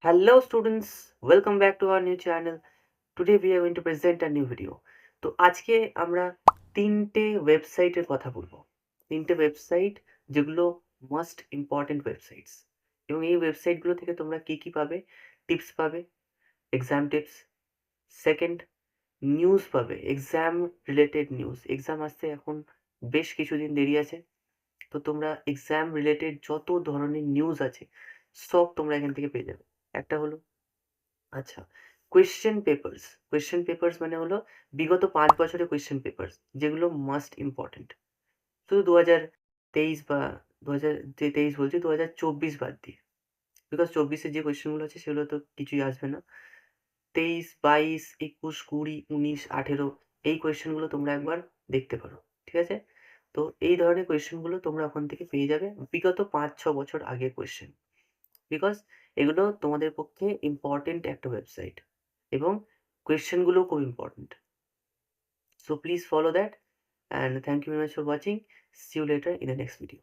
Hello students, welcome back to our new channel. Today we are going to present a new video. তো আজকে আমরা তিনটে ওয়েবসাইটের কথা বলবো। তিনটে ওয়েবসাইট যেগুলো মোস্ট ইম্পর্টেন্ট ওয়েবসাইটস, এবং এই ওয়েবসাইটগুলো থেকে তোমরা কি কি পাবে? টিপস পাবে, এক্সাম টিপস। সেকেন্ড, নিউজ পাবে, এক্সাম রিলেটেড নিউজ। এক্সাম আসতে এখন বেশ কিছুদিন দেরি আছে, তো তোমরা এক্সাম রিলেটেড যত ধরনের নিউজ আছে সব তোমরা এখান থেকে পেয়ে যাবে। একটা হলো আচ্ছা, কোয়েশ্চেন পেপারস মানে হলো বিগত ৫ বছরের কোয়েশ্চেন পেপারস, যেগুলো মাস্ট ইম্পর্টেন্ট। শুধু ২০২৩ বা ২০২৩ বলছি, ২০২৪ বাদ দিয়ে। বিকজ ২৪ এর যে কোয়েশ্চেনগুলো আছে সেগুলো তো কিছুই আসবে না। ২৩, ২২, ২১, ২০, ১৯, ১৮ এই কোয়েশ্চেনগুলো তোমরা একবার দেখতে পারো। ঠিক আছে? তো এই ধরনের কোয়েশ্চেনগুলো তোমরা ওখান থেকে পেয়ে যাবে, বিগত ৫-৬ বছর আগের কোয়েশ্চেন। বিকজ এগুলো তোমাদের পক্ষে ইম্পর্টেন্ট একটা ওয়েবসাইট, এবং কোয়েশ্চেনগুলোও খুব important. So please follow that, and thank you very much for watching. See you later in the next video.